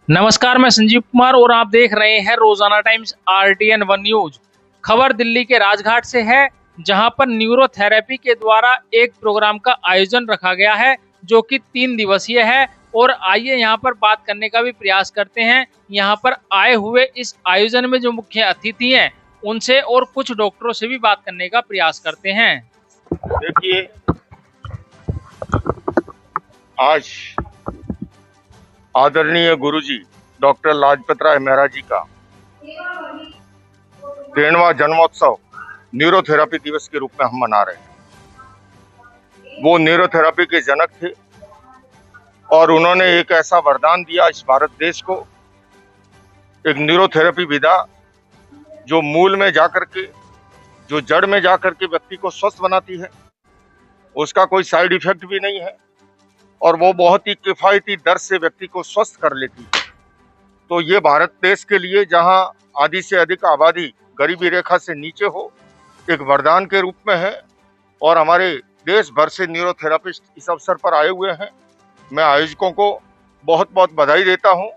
नमस्कार, मैं संजीव कुमार और आप देख रहे हैं रोजाना टाइम्स RTN 1 न्यूज। खबर दिल्ली के राजघाट से है, जहां पर न्यूरोथेरेपी के द्वारा एक प्रोग्राम का आयोजन रखा गया है जो कि 3 दिवसीय है। और आइए यहां पर बात करने का भी प्रयास करते हैं। यहां पर आए हुए इस आयोजन में जो मुख्य अतिथि हैं उनसे और कुछ डॉक्टरों से भी बात करने का प्रयास करते हैं। देखिए, आज आदरणीय गुरुजी डॉक्टर लाजपत राय मेहरा जी का 63वां जन्मोत्सव न्यूरोथेरेपी दिवस के रूप में हम मना रहे हैं। वो न्यूरोथेरेपी के जनक थे और उन्होंने एक ऐसा वरदान दिया इस भारत देश को, एक न्यूरोथेरेपी विधा जो मूल में जाकर के, जो जड़ में जाकर के व्यक्ति को स्वस्थ बनाती है, उसका कोई साइड इफेक्ट भी नहीं है और वो बहुत ही किफायती दर से व्यक्ति को स्वस्थ कर लेती है। तो ये भारत देश के लिए, जहां आधी से अधिक आबादी गरीबी रेखा से नीचे हो, एक वरदान के रूप में है। और हमारे देश भर से न्यूरोथेरेपिस्ट इस अवसर पर आए हुए हैं। मैं आयोजकों को बहुत बहुत बधाई देता हूं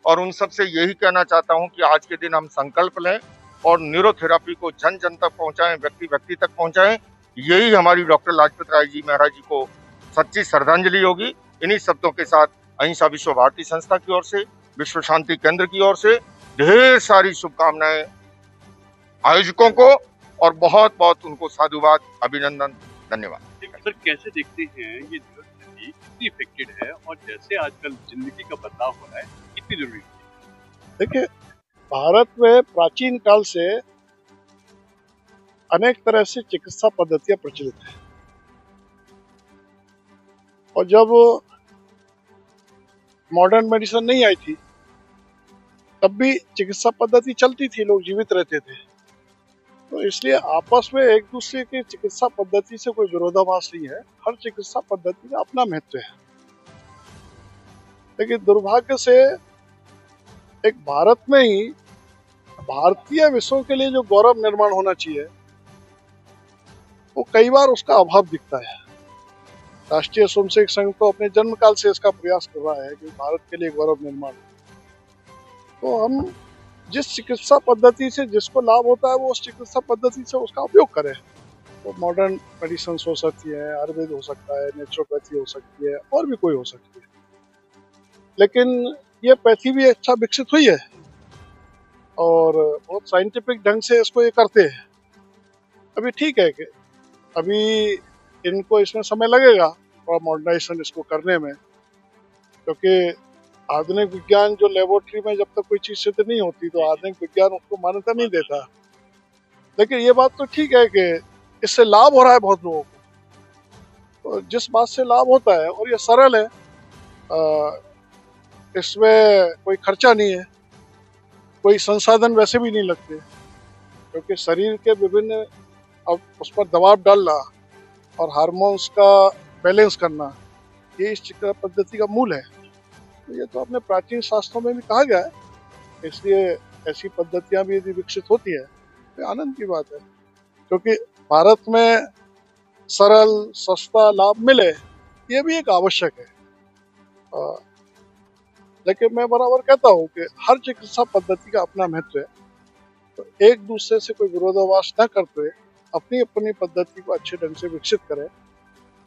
और उन सब से यही कहना चाहता हूं कि आज के दिन हम संकल्प लें और न्यूरोथेरेपी को जन जन तक पहुंचाएं, व्यक्ति व्यक्ति तक पहुंचाएं। यही हमारी डॉक्टर लाजपत राय जी मेहरा जी को सच्ची श्रद्धांजलि होगी। इन्हीं शब्दों के साथ अहिंसा विश्व भारती संस्था की ओर से, विश्व शांति केंद्र की ओर से ढेर सारी शुभकामनाएं आयोजकों को और बहुत बहुत उनको साधुवाद, अभिनंदन, धन्यवाद। सर, कैसे देखते हैं ये न्यूरोथेरेपी कितनी इफेक्टिव है और जैसे आजकल जिंदगी का बदलाव हो रहा है, कितनी जरूरी है? देखिए, भारत में प्राचीन काल से अनेक तरह से चिकित्सा पद्धतियां प्रचलित हैं और जब मॉडर्न मेडिसिन नहीं आई थी तब भी चिकित्सा पद्धति चलती थी, लोग जीवित रहते थे। तो इसलिए आपस में एक दूसरे की चिकित्सा पद्धति से कोई विरोधाभास नहीं है। हर चिकित्सा पद्धति का अपना महत्व है। लेकिन दुर्भाग्य से एक भारत में ही भारतीय विषयों के लिए जो गौरव निर्माण होना चाहिए वो कई बार उसका अभाव दिखता है। राष्ट्रीय स्वयंसेवक संघ तो अपने जन्म काल से इसका प्रयास कर रहा है कि भारत के लिए गौरव निर्माण हो। तो हम जिस चिकित्सा पद्धति से जिसको लाभ होता है वो उस चिकित्सा पद्धति से उसका उपयोग करें। तो मॉडर्न मेडिसिन हो सकती है, आयुर्वेद हो सकता है, नेचुरोपैथी हो सकती है और भी कोई हो सकती है। लेकिन ये पैथी भी अच्छा विकसित हुई है और बहुत साइंटिफिक ढंग से इसको ये करते हैं। अभी ठीक है कि अभी इनको इसमें समय लगेगा थोड़ा मॉडर्नाइजेशन इसको करने में, क्योंकि आधुनिक विज्ञान जो लेबोरेटरी में जब तक कोई चीज सिद्ध नहीं होती तो आधुनिक विज्ञान उसको मान्यता नहीं देता। लेकिन ये बात तो ठीक है कि इससे लाभ हो रहा है बहुत लोगों को। तो जिस बात से लाभ होता है और ये सरल है, इसमें कोई खर्चा नहीं है, कोई संसाधन वैसे भी नहीं लगते, क्योंकि शरीर के विभिन्न, अब उस पर दबाव डालना और हार्मोन्स का बैलेंस करना, ये इस चिकित्सा पद्धति का मूल है। तो ये तो अपने प्राचीन शास्त्रों में भी कहा गया है। इसलिए ऐसी पद्धतियां भी यदि विकसित होती है तो आनंद की बात है, क्योंकि भारत में सरल सस्ता लाभ मिले ये भी एक आवश्यक है। लेकिन मैं बराबर कहता हूँ कि हर चिकित्सा पद्धति का अपना महत्व है। तो एक दूसरे से कोई विरोधाभास न करते अपनी अपनी पद्धति को अच्छे ढंग से विकसित करें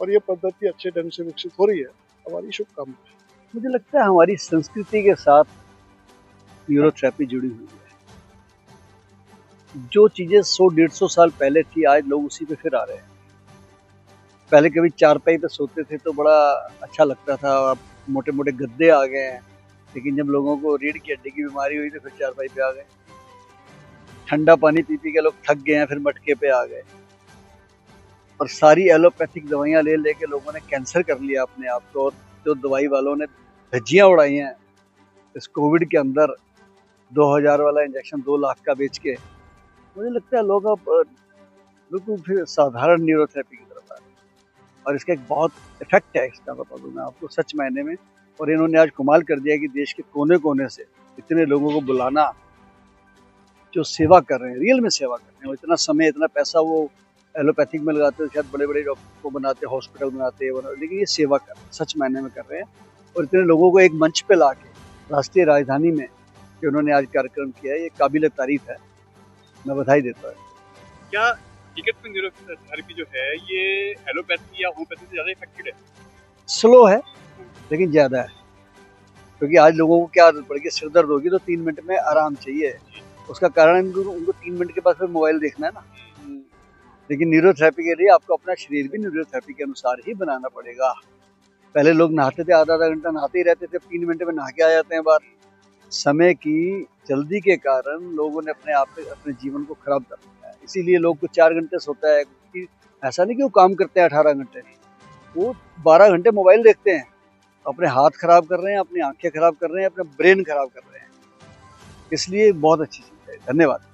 और ये पद्धति अच्छे ढंग से विकसित हो रही है, हमारी शुभकामनाएं। मुझे लगता है हमारी संस्कृति के साथ न्यूरोथेरेपी जुड़ी हुई है। जो चीज़ें 100-150 साल पहले थी, आज लोग उसी पे फिर आ रहे हैं। पहले कभी चारपाई पे सोते थे तो बड़ा अच्छा लगता था, अब मोटे मोटे गद्दे आ गए हैं। लेकिन जब लोगों को रीढ़ की हड्डी की बीमारी हुई तो फिर चारपाई पे आ गए। ठंडा पानी पी पी के लोग थक गए हैं, फिर मटके पे आ गए। और सारी एलोपैथिक दवाइयाँ ले लेके लोगों ने कैंसर कर लिया अपने आप को। और जो दवाई वालों ने धज्जियाँ उड़ाई हैं इस कोविड के अंदर, 2000 वाला इंजेक्शन 2 लाख का बेच के, मुझे लगता है लोग अब बिल्कुल फिर साधारण न्यूरोथेरेपी की तरफ आ रहे हैं। और इसका एक बहुत इफेक्ट है, इसका बता दूँ मैं आपको सच मायने में। और इन्होंने आज कमाल कर दिया कि देश के कोने कोने से इतने लोगों को बुलाना जो सेवा कर रहे हैं, रियल में सेवा कर रहे हैं। इतना समय, इतना पैसा वो एलोपैथिक में लगाते हो, शायद बड़े बड़े डॉक्टर को बनाते, हॉस्पिटल बनाते हैं, लेकिन ये सेवा कर रहे हैं, सच मायने में कर रहे हैं। और इतने लोगों को एक मंच पे ला के राष्ट्रीय राजधानी में जो उन्होंने आज कार्यक्रम किया है, ये काबिल तारीफ है, मैं बधाई देता हूँ। क्या टिकट में न्यूरोथेरेपी जो है ये एलोपैथी या होम्योपैथी से ज़्यादा इफेक्टिव है? स्लो है लेकिन ज़्यादा है, क्योंकि आज लोगों को क्या आदत पड़ गई, सिर दर्द होगी तो 3 मिनट में आराम चाहिए। उसका कारण उनको 3 मिनट के बाद फिर मोबाइल देखना है ना। लेकिन न्यूरोथेरेपी के लिए आपको अपना शरीर भी न्यूरोथेरेपी के अनुसार ही बनाना पड़ेगा। पहले लोग नहाते थे, आधा घंटा नहाते ही रहते थे, 3 मिनट में नहा के आ जाते हैं बाहर। समय की जल्दी के कारण लोगों ने अपने जीवन को खराब कर दिया है। इसीलिए लोग को 4 घंटे सोता है, ऐसा नहीं कि वो काम करते हैं 18 घंटे, वो 12 घंटे मोबाइल देखते हैं, अपने हाथ खराब कर रहे हैं, अपनी आंखें खराब कर रहे हैं, अपना ब्रेन खराब कर रहे हैं। इसलिए बहुत अच्छी चीज़ है। धन्यवाद।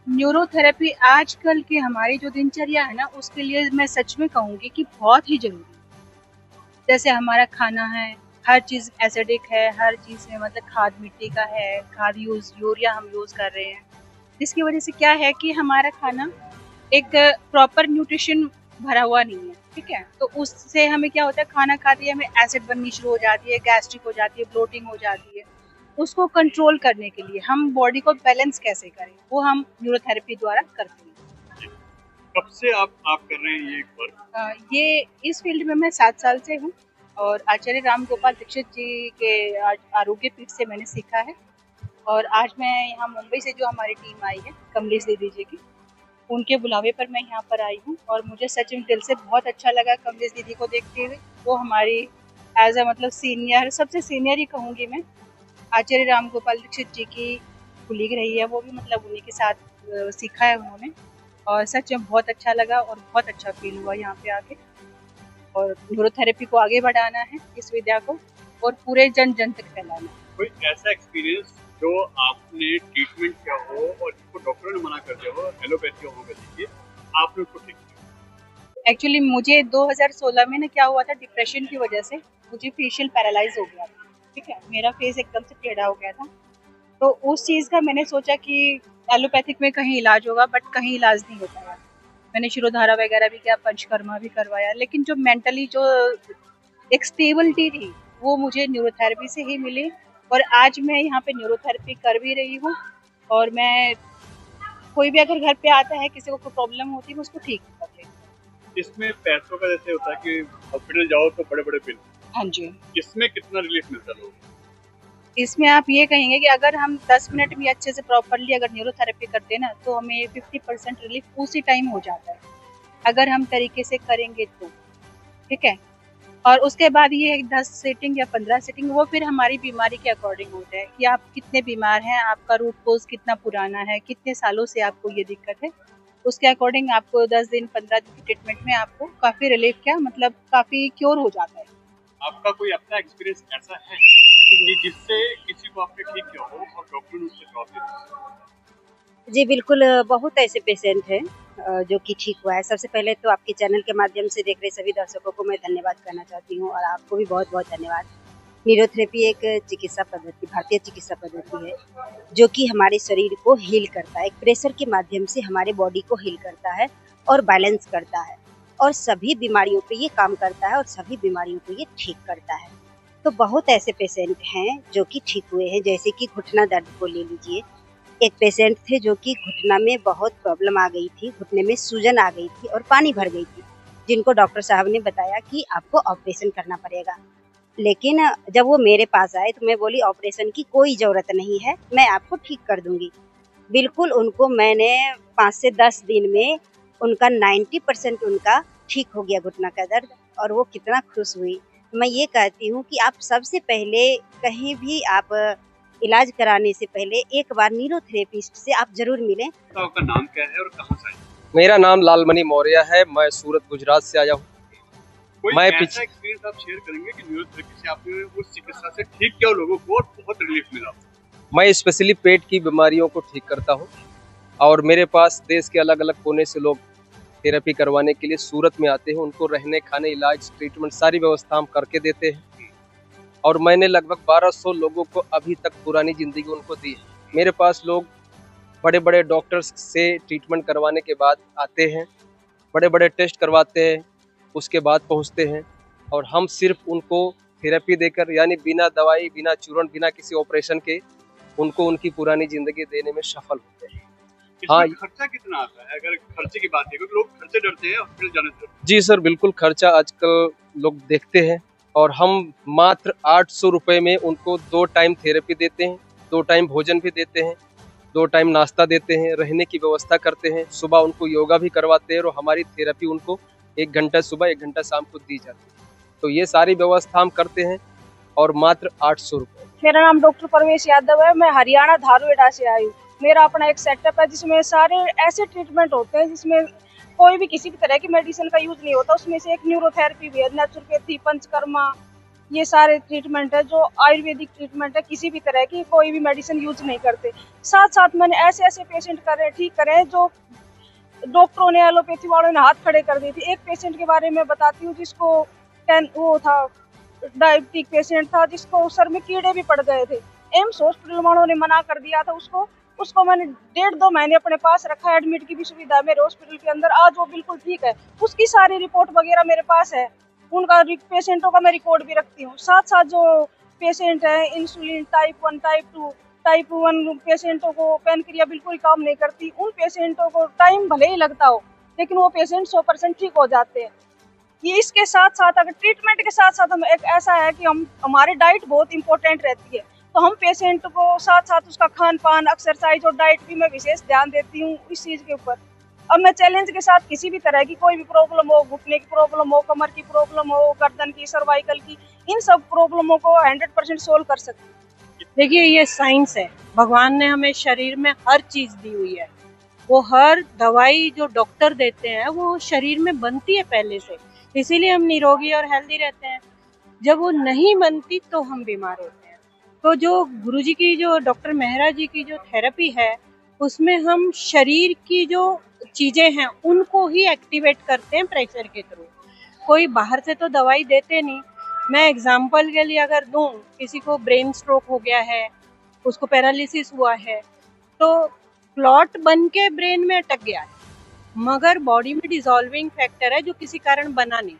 न्यूरोथेरेपी आजकल की हमारी जो दिनचर्या है ना, उसके लिए मैं सच में कहूँगी कि बहुत ही ज़रूरी है। जैसे हमारा खाना है, हर चीज़ एसिडिक है, हर चीज़ में मतलब खाद मिट्टी का है, खाद यूरिया हम यूज़ कर रहे हैं, जिसकी वजह से क्या है कि हमारा खाना एक प्रॉपर न्यूट्रिशन भरा हुआ नहीं है, ठीक है। तो उससे हमें क्या होता है, खाना खाते ही हमें एसिड बननी शुरू हो जाती है, गैस्ट्रिक हो जाती है, ब्लोटिंग हो जाती है। उसको कंट्रोल करने के लिए हम बॉडी को बैलेंस कैसे करें, वो हम न्यूरोथेरेपी द्वारा करते हैं। कब से आप कर रहे हैं ये वर्क? ये इस फील्ड में मैं 7 साल से हूँ और आचार्य राम गोपाल दीक्षित जी के आरोग्य पीठ से मैंने सीखा है। और आज मैं यहाँ मुंबई से जो हमारी टीम आई है, कमलेश दीदी जी की, उनके बुलावे पर मैं यहाँ पर आई हूँ और मुझे सच में दिल से बहुत अच्छा लगा कमलेश दीदी को देखते हुए। वो हमारी एज अ मतलब सीनियर, सबसे सीनियर ही कहूँगी मैं, आचार्य राम गोपाल दीक्षित जी की कुलीग रही है। वो भी मतलब उन्हीं के साथ सीखा है उन्होंने और सच में बहुत अच्छा लगा और बहुत अच्छा फील हुआ यहाँ पे आके। और न्यूरोथेरेपी को आगे बढ़ाना है, इस विद्या को, और पूरे जन जन तक फैलाना है। कोई ऐसा एक्सपीरियंस जो आपने ट्रीटमेंट किया हो और जिसको डॉक्टर ने मना कर दिया हो, एलोपैथी होम्योपैथी के, आपने उसको ठीक किया? एक्चुअली मुझे 2016 में ना क्या हुआ था, डिप्रेशन की वजह से मुझे फेशियल पैरालाइज हो गया था, ठीक है। मेरा फेस एकदम से टेढ़ा हो गया था। तो उस चीज़ का मैंने सोचा कि एलोपैथिक में कहीं इलाज होगा, बट कहीं इलाज नहीं हो पाया। मैंने शिरोधारा वगैरह भी किया, पंचकर्मा भी करवाया, लेकिन जो मेंटली जो एक स्टेबिलिटी थी वो मुझे न्यूरोथेरेपी से ही मिली। और आज मैं यहाँ पे न्यूरोथेरेपी कर भी रही हूँ और मैं कोई भी अगर घर पे आता है, किसी को कोई प्रॉब्लम होती है, मैं उसको ठीक कर लेती हूँ। इसमें पैसों का जैसे होता है कि हॉस्पिटल जाओ तो बड़े बड़े बिल, हाँ जी। इसमें कितना रिलीफ मिलता है लोगों को? इसमें आप ये कहेंगे कि अगर हम 10 मिनट भी अच्छे से प्रॉपरली अगर न्यूरोथेरेपी करते हैं ना, तो हमें 50% रिलीफ उसी टाइम हो जाता है, अगर हम तरीके से करेंगे तो, ठीक है। और उसके बाद ये 10 सीटिंग या 15 सीटिंग, वो फिर हमारी बीमारी के अकॉर्डिंग होता है कि आप कितने बीमार हैं, आपका रूट कोज कितना पुराना है, कितने सालों से आपको ये दिक्कत है, उसके अकॉर्डिंग आपको 10 दिन 15 दिन की ट्रीटमेंट में आपको काफ़ी रिलीफ, क्या मतलब काफ़ी क्योर हो जाता है। आपका कोई अपना एक्सपीरियंस ऐसा है कि जिससे किसी को आपने ठीक किया हो और डॉक्टर ने उससे जवाब दिया? जी बिल्कुल, बहुत ऐसे पेशेंट हैं जो कि ठीक हुआ है। सबसे पहले तो आपके चैनल के माध्यम से देख रहे सभी दर्शकों को मैं धन्यवाद करना चाहती हूँ और आपको भी बहुत बहुत धन्यवाद। न्यूरोथेरेपी एक चिकित्सा पद्धति, भारतीय चिकित्सा पद्धति है जो कि हमारे शरीर को हील करता है। एक प्रेशर के माध्यम से हमारे बॉडी को हील करता है और बैलेंस करता है और सभी बीमारियों पे ये काम करता है और सभी बीमारियों को ये ठीक करता है। तो बहुत ऐसे पेशेंट हैं जो कि ठीक हुए हैं, जैसे कि घुटना दर्द को ले लीजिए। एक पेशेंट थे जो कि घुटना में बहुत प्रॉब्लम आ गई थी, घुटने में सूजन आ गई थी और पानी भर गई थी, जिनको डॉक्टर साहब ने बताया कि आपको ऑपरेशन करना पड़ेगा। लेकिन जब वो मेरे पास आए तो मैं बोली ऑपरेशन की कोई ज़रूरत नहीं है, मैं आपको ठीक कर दूंगी। बिल्कुल उनको मैंने 5 से 10 दिन में उनका 90% उनका ठीक हो गया घुटना का दर्द, और वो कितना खुश हुई। मैं ये कहती हूँ कि आप सबसे पहले कहीं भी आप इलाज कराने से पहले एक बार न्यूरोथेरेपिस्ट से आप जरूर मिलें। तो आपका नाम क्या है और कहाँ से आए? मेरा नाम लालमणि मौर्य है, मैं सूरत गुजरात से आया हूँ। कोई मैं ऐसा एक्सपीरियंस आप शेयर करेंगे कि न्यूरोथेरेपी से आपने उस चिकित्सा से ठीक किया और लोगों को और बहुत रिलीफ मिला? मैं स्पेशली पेट की बीमारियों को ठीक करता हूँ और मेरे पास देश के अलग अलग कोने से लोग थेरेपी करवाने के लिए सूरत में आते हैं। उनको रहने, खाने, इलाज, ट्रीटमेंट सारी व्यवस्था हम करके देते हैं और मैंने लगभग 1200 लोगों को अभी तक पुरानी ज़िंदगी उनको दी है। मेरे पास लोग बड़े बड़े डॉक्टर्स से ट्रीटमेंट करवाने के बाद आते हैं बड़े बड़े टेस्ट करवाते हैं, उसके बाद पहुंचते हैं। और हम सिर्फ उनको थेरेपी देकर, यानी बिना दवाई, बिना चूर्ण, बिना किसी ऑपरेशन के उनको उनकी पुरानी जिंदगी देने में सफल होते हैं। हाँ इसमें खर्चा कितना आता है? अगर खर्चे की बात है, क्योंकि लोग खर्चे डरते हैं हॉस्पिटल जाने से। जी सर, बिल्कुल खर्चा आजकल लोग देखते हैं, और हम मात्र 800 रुपये में उनको 2 टाइम थेरेपी देते हैं, 2 टाइम भोजन भी देते हैं, 2 टाइम नाश्ता देते हैं, रहने की व्यवस्था करते हैं, सुबह उनको योगा भी करवाते हैं, और हमारी थेरेपी उनको 1 घंटा सुबह 1 घंटा शाम को दी जाती है। तो ये सारी व्यवस्था हम करते हैं, और मात्र 800 रुपये। मेरा नाम डॉक्टर परवेश यादव है। मैं हरियाणा धारूहेड़ा से आई हूँ। मेरा अपना एक सेटअप है जिसमें सारे ऐसे ट्रीटमेंट होते हैं जिसमें कोई भी किसी भी तरह की मेडिसिन का यूज नहीं होता। उसमें से एक न्यूरोथेरेपी भी है, नेचुरोपैथी, पंचकर्मा, ये सारे ट्रीटमेंट है जो आयुर्वेदिक ट्रीटमेंट है। किसी भी तरह की कोई भी मेडिसिन यूज नहीं करते। साथ साथ मैंने ऐसे ऐसे पेशेंट ठीक करे जो डॉक्टरों ने, एलोपैथी वालों ने हाथ खड़े कर दिए थे। एक पेशेंट के बारे में बताती हूँ जिसको वो था, डायबिटिक पेशेंट था जिसको सर में कीड़े भी पड़ गए थे। एम्स हॉस्पिटल वालों ने मना कर दिया था उसको मैंने 1.5-2 महीने अपने पास रखा। एडमिट की भी सुविधा है मेरे हॉस्पिटल के अंदर। आज वो बिल्कुल ठीक है। उसकी सारी रिपोर्ट वगैरह मेरे पास है। उनका पेशेंटों का मैं रिकॉर्ड भी रखती हूँ। साथ साथ जो पेशेंट है इंसुलिन टाइप 1, टाइप 1 पेशेंटों को पैनक्रिया बिल्कुल काम नहीं करती। उन पेशेंटों को टाइम भले ही लगता हो लेकिन वो पेशेंट 100% ठीक हो जाते हैं। ये इसके साथ साथ अगर ट्रीटमेंट के साथ साथ हम एक ऐसा है कि हमारी डाइट बहुत इंपॉर्टेंट रहती है। तो हम पेशेंट को साथ साथ उसका खान पान, एक्सरसाइज और डाइट भी मैं विशेष ध्यान देती हूँ इस चीज़ के ऊपर। अब मैं चैलेंज के साथ किसी भी तरह की कोई भी प्रॉब्लम हो, घुटने की प्रॉब्लम हो, कमर की प्रॉब्लम हो, गर्दन की, सर्वाइकल की, इन सब प्रॉब्लमों को 100% सोल्व कर सकती हूँ। देखिए, ये साइंस है। भगवान ने हमें शरीर में हर चीज दी हुई है। वो हर दवाई जो डॉक्टर देते हैं वो शरीर में बनती है पहले से, इसीलिए हम निरोगी और हेल्दी रहते हैं। जब वो नहीं बनती तो हम बीमार होते हैं। तो जो गुरुजी की, जो डॉक्टर मेहरा जी की जो थेरेपी है, उसमें हम शरीर की जो चीजें हैं उनको ही एक्टिवेट करते हैं प्रेशर के थ्रू। कोई बाहर से तो दवाई देते नहीं। मैं एग्जाम्पल के लिए अगर दूं, किसी को ब्रेन स्ट्रोक हो गया है, उसको पैरालिसिस हुआ है, तो क्लॉट बन के ब्रेन में अटक गया है, मगर बॉडी में डिसॉल्विंग फैक्टर है जो किसी कारण बना नहीं।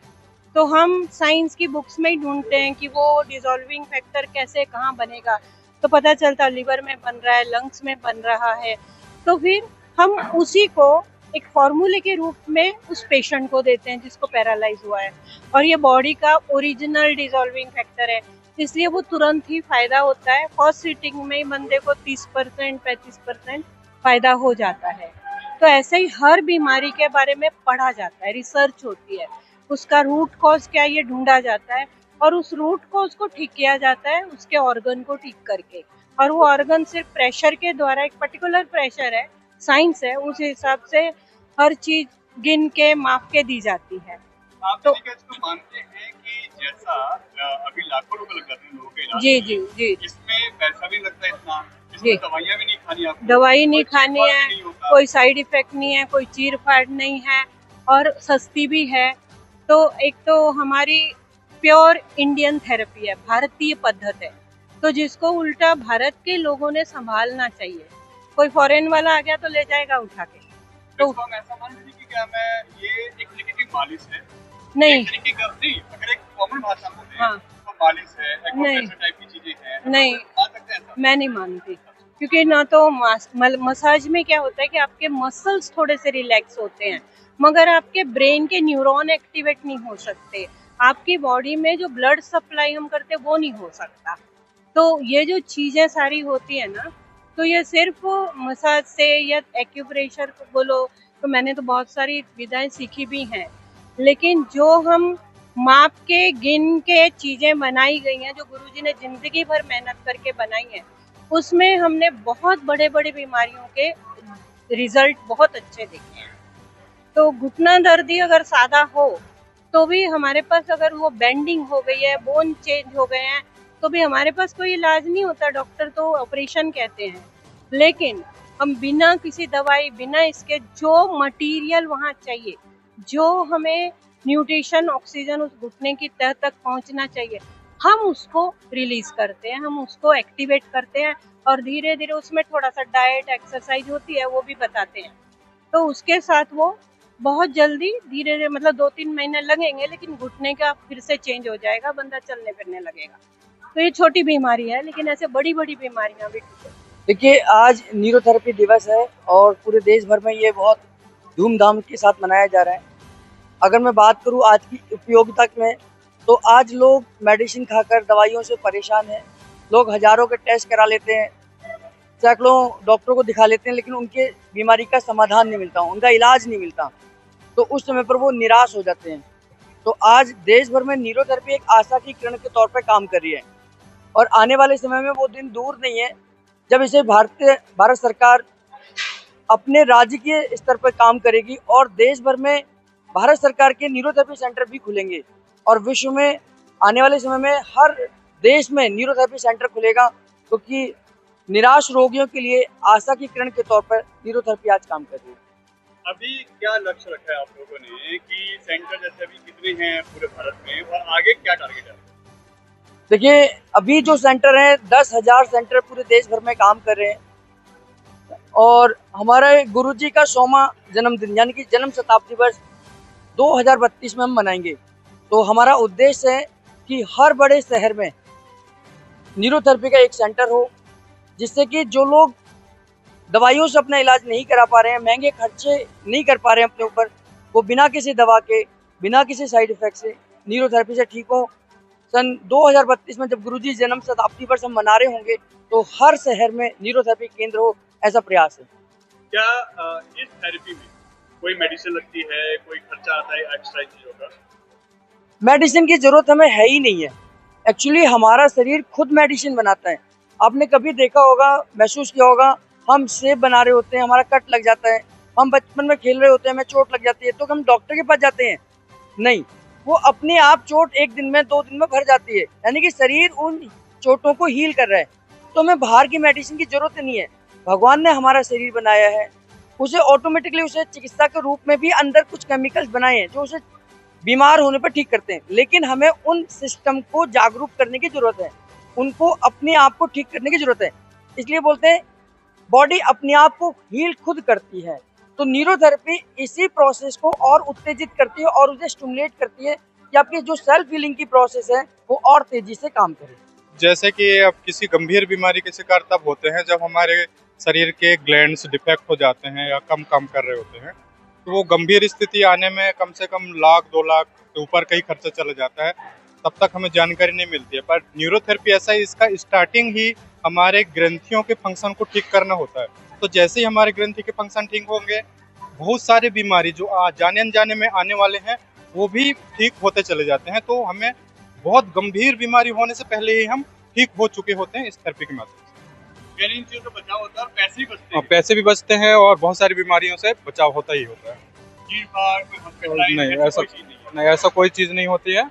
तो हम साइंस की बुक्स में ही ढूंढते हैं कि वो डिसॉल्विंग फैक्टर कैसे, कहाँ बनेगा। तो पता चलता लिवर में बन रहा है, लंग्स में बन रहा है। तो फिर हम उसी को एक फॉर्मूले के रूप में उस पेशेंट को देते हैं जिसको पैरालाइज हुआ है, और ये बॉडी का ओरिजिनल डिसॉल्विंग फैक्टर है, इसलिए वो तुरंत ही फायदा होता है। फर्स्ट सीटिंग में ही बंदे को 30% 35% फायदा हो जाता है। तो ऐसे ही हर बीमारी के बारे में पढ़ा जाता है, रिसर्च होती है, उसका रूट कॉज क्या ये ढूंढा जाता है, और उस रूट कॉज को ठीक किया जाता है उसके ऑर्गन को ठीक करके। और वो ऑर्गन सिर्फ प्रेशर के द्वारा, एक पर्टिकुलर प्रेशर है, साइंस है, उस हिसाब से हर चीज गिन के माप के दी जाती है। आप तो इसको मानते हैं कि जैसा अभी लाखों रुपए लग जाते हैं लोगों के इलाज जी में, जी जी इसमें पैसा भी लगता है इतना, इसमें दवाइयाँ भी नहीं खानी आपको, दवाई नहीं कोई खानी चीज है, भी नहीं होता। कोई साइड इफेक्ट नहीं है, कोई चीर फाड़ नहीं है, और सस्ती भी है। तो एक तो हमारी प्योर इंडियन थेरेपी है, भारतीय पद्धत है, तो जिसको उल्टा भारत के लोगों ने संभालना चाहिए। कोई फॉरेन वाला आ गया तो ले जाएगा उठा के। तो हम ऐसा मान लीजिए कि क्या मैं ये एक तरीके की मालिश है, नहीं एक तरीके का नहीं, अगर एक कॉमन भाषा में हाँ, तो मालिश है, नहीं, एक्यूप्रेशर टाइप की चीजें हैं, नहीं, मान सकते हैं ऐसा? मैं नहीं मानती, क्योंकि ना तो मसाज में क्या होता है कि आपके मसल्स थोड़े से रिलैक्स होते हैं, मगर आपके ब्रेन के न्यूरॉन एक्टिवेट नहीं हो सकते। आपकी बॉडी में जो ब्लड सप्लाई हम करते हैं वो नहीं हो सकता। तो ये जो चीजें सारी होती है ना, तो ये सिर्फ मसाज से या एक्यूप्रेशर बोलो, तो मैंने तो बहुत सारी विधाएं सीखी भी हैं, लेकिन जो हम माप के गिन के चीजें बनाई गई हैं, जो गुरुजी ने जिंदगी भर मेहनत करके बनाई हैं, उसमें हमने बहुत बड़े बड़े बीमारियों के रिजल्ट बहुत अच्छे देखे हैं। तो घुटना दर्दी अगर सादा हो तो भी हमारे पास, अगर वो बेंडिंग हो गई है, बोन चेंज हो गए हैं, तो भी हमारे पास कोई इलाज नहीं होता। डॉक्टर तो ऑपरेशन कहते हैं, लेकिन हम बिना किसी दवाई, बिना इसके जो मटेरियल वहाँ चाहिए, जो हमें न्यूट्रिशन, ऑक्सीजन उस घुटने की तह तक पहुँचना चाहिए, हम उसको रिलीज करते हैं, हम उसको एक्टिवेट करते हैं, और धीरे धीरे उसमें थोड़ा सा डाइट, एक्सरसाइज होती है, वो भी बताते हैं। तो उसके साथ वो बहुत जल्दी धीरे धीरे मतलब 2-3 महीने लगेंगे, लेकिन घुटने का फिर से चेंज हो जाएगा, बंदा चलने फिरने लगेगा। तो ये छोटी बीमारी है, लेकिन ऐसे बड़ी बड़ी बीमारियां भी ठीक है। देखिए, आज न्यूरोथेरेपी दिवस है और पूरे देश भर में ये बहुत धूमधाम के साथ मनाया जा रहा है। अगर मैं बात करूँ आज की उपयोगिता में, तो आज लोग मेडिसिन खाकर दवाइयों से परेशान हैं। लोग हज़ारों के टेस्ट करा लेते हैं, सैकड़ों डॉक्टरों को दिखा लेते हैं, लेकिन उनके बीमारी का समाधान नहीं मिलता, उनका इलाज नहीं मिलता। तो उस समय पर वो निराश हो जाते हैं। तो आज देश भर में न्यूरोथेरेपी एक आशा की किरण के तौर पर काम कर रही है और आने वाले समय में वो दिन दूर नहीं है जब इसे भारत सरकार अपने राज्य के स्तर पर काम करेगी और देश भर में भारत सरकार के न्यूरोथेरेपी सेंटर भी खुलेंगे और विश्व में आने वाले समय में हर देश में न्यूरोथेरेपी सेंटर खुलेगा, क्योंकि निराश रोगियों के लिए आशा की किरण के तौर पर न्यूरोथेरेपी आज काम कर रही है। अभी क्या लक्ष्य रखा है आप लोगों ने कि सेंटर जैसे अभी कितने हैं पूरे भारत में और आगे क्या टारगेट है? देखिए, अभी जो सेंटर हैं 10,000 सेंटर पूरे देश भर में काम कर रहे हैं और हमारे गुरुजी का 100वां जन्मदिन यानी कि जन्म शताब्दी वर्ष 2032 में हम मनाएंगे। तो हमारा उद्देश्य है कि हर बड़े शहर में न्यूरोथेरेपी का एक सेंटर हो, जिससे कि जो लोग दवाइयों से अपना इलाज नहीं करा पा रहे हैं, महंगे खर्चे नहीं कर पा रहे हैं अपने ऊपर, वो बिना किसी दवा के, बिना किसी साइड इफेक्ट से न्यूरोथेरेपी से ठीक हो। सन 2032 में जब गुरुजी जन्म शताब्दी वर्ष हम मना रहे होंगे तो हर शहर में न्यूरोथेरेपी केंद्र हो, ऐसा प्रयास है। क्या इस थेरेपी में कोई मेडिसिन लगती है, कोई खर्चा आता है एक्स्ट्रा चीजों का? मेडिसिन की जरूरत हमें है ही नहीं है। एक्चुअली हमारा शरीर खुद मेडिसिन बनाता है। आपने कभी देखा होगा, महसूस किया होगा, हम सेब बना रहे होते हैं, हमारा कट लग जाता है, हम बचपन में खेल रहे होते हैं, हमें चोट लग जाती है, तो हम डॉक्टर के पास जाते हैं? नहीं, वो अपने आप चोट 1 दिन में 2 दिन में भर जाती है, यानी कि शरीर उन चोटों को हील कर रहा है। तो हमें बाहर की मेडिसिन की जरूरत नहीं है। भगवान ने हमारा शरीर बनाया है, उसे ऑटोमेटिकली उसे चिकित्सा के रूप में भी अंदर कुछ केमिकल्स बनाए हैं जो उसे बीमार होने पर ठीक करते हैं, लेकिन हमें उन सिस्टम को जागरूक करने की जरूरत है, उनको अपने आप को ठीक करने की जरूरत है। इसलिए बोलते हैं बॉडी अपने आप को हील खुद करती है। तो न्यूरोथेरेपी इसी प्रोसेस को और उत्तेजित करती है और उसे स्टिमुलेट करती है कि आपकी जो सेल्फ हीलिंग की प्रोसेस है वो और तेजी से काम करे। जैसे कि अब किसी गंभीर बीमारी के शिकार तब होते हैं जब हमारे शरीर के ग्लैंड्स डिफेक्ट हो जाते हैं या कम काम कर रहे होते हैं, तो वो गंभीर स्थिति आने में कम से कम 1,00,000-2 लाख के ऊपर का ही खर्चा चला जाता है, तब तक हमें जानकारी नहीं मिलती है। पर न्यूरोथेरेपी ऐसा है, इसका स्टार्टिंग ही हमारे ग्रंथियों के फंक्शन को ठीक करना होता है। तो जैसे ही हमारे ग्रंथि के फंक्शन ठीक होंगे, बहुत सारी बीमारी जो जाने अनजाने में आने वाले हैं वो भी ठीक होते चले जाते हैं। तो हमें बहुत गंभीर बीमारी होने से पहले ही हम ठीक हो चुके होते हैं इस थेरेपी के माध्यम से। यानी इन चीजों से बचाव होता है और पैसे भी बचते हैं। पैसे भी बचते हैं और बहुत सारी बीमारियों से बचाव होता ही होता है। चीर-फाड़, कोई हॉस्पिटलाइज नहीं, ऐसा ऐसा कोई चीज नहीं है। नहीं, ऐसा कोई चीज़ नहीं होती है।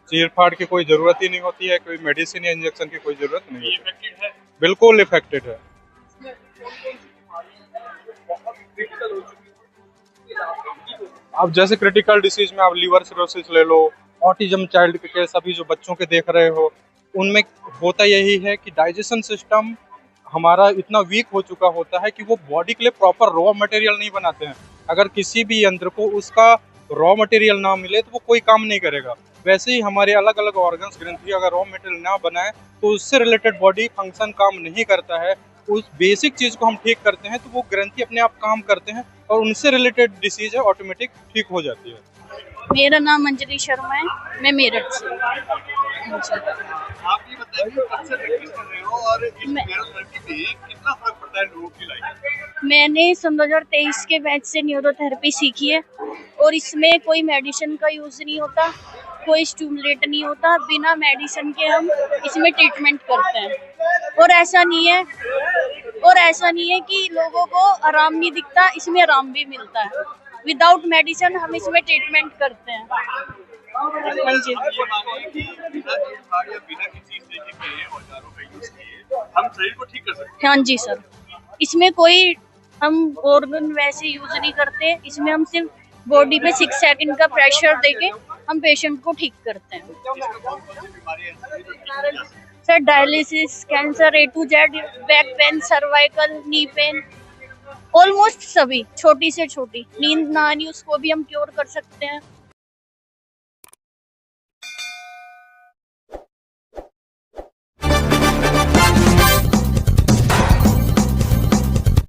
चीर-फाड़ की कोई ज़रूरत ही नहीं होती है, कोई मेडिसिन या इंजेक्शन की कोई ज़रूरत नहीं ये होती। इफेक्टिव है। बिल्कुल इफेक्टेड है। अब जैसे क्रिटिकल डिसीज में आप लीवर सिरोसिस ले लो, ऑटिज्म चाइल्ड के केस अभी जो बच्चों के देख रहे हो, उनमें होता यही है कि डाइजेशन सिस्टम हमारा इतना वीक हो चुका होता है कि वो बॉडी के लिए प्रॉपर रॉ मटेरियल नहीं बनाते हैं। अगर किसी भी यंत्र को उसका रॉ मटेरियल ना मिले तो वो कोई काम नहीं करेगा। वैसे ही हमारे अलग अलग ऑर्गन्स ग्रंथि अगर रॉ मटेरियल ना बनाए तो उससे रिलेटेड बॉडी फंक्शन काम नहीं करता है। उस बेसिक चीज़ को हम ठीक करते हैं तो वो ग्रंथि अपने आप काम करते हैं और उनसे रिलेटेड डिसीज है ऑटोमेटिक ठीक हो जाती है। मेरा नाम अंजलि शर्मा है, मैं मेरठ से। आप ये बताइए कब से प्रैक्टिस कर रहे हो और इस न्यूरोथेरेपी में कितना फर्क पड़ता है लोगों की लाइफ में? मैंने सन 2023 के बैच से न्यूरोथेरेपी सीखी है और इसमें कोई मेडिसिन का यूज़ नहीं होता, कोई स्टिमुलेट नहीं होता, बिना मेडिसिन के हम इसमें ट्रीटमेंट करते हैं। और ऐसा नहीं है कि लोगों को आराम नहीं दिखता, इसमें आराम भी मिलता है। विदाउट मेडिसिन हम इसमें ट्रीटमेंट करते हैं। हाँ जी। ये मानिए कि बिना चीर-फाड़ या बिना किसी तरीके के औजारों का यूज किए हम शरीर को ठीक कर सकते हैं। हाँ जी सर, इसमें कोई हम ऑर्गन वैसे यूज नहीं करते, इसमें हम सिर्फ बॉडी पे 6 सेकंड का प्रेशर देके हम पेशेंट को ठीक करते हैं। Sir dialysis, cancer, A to Z, back pain, cervical, knee pain, almost सभी, छोटी से छोटी नींद ना आनी उसको भी हम क्योर कर सकते हैं।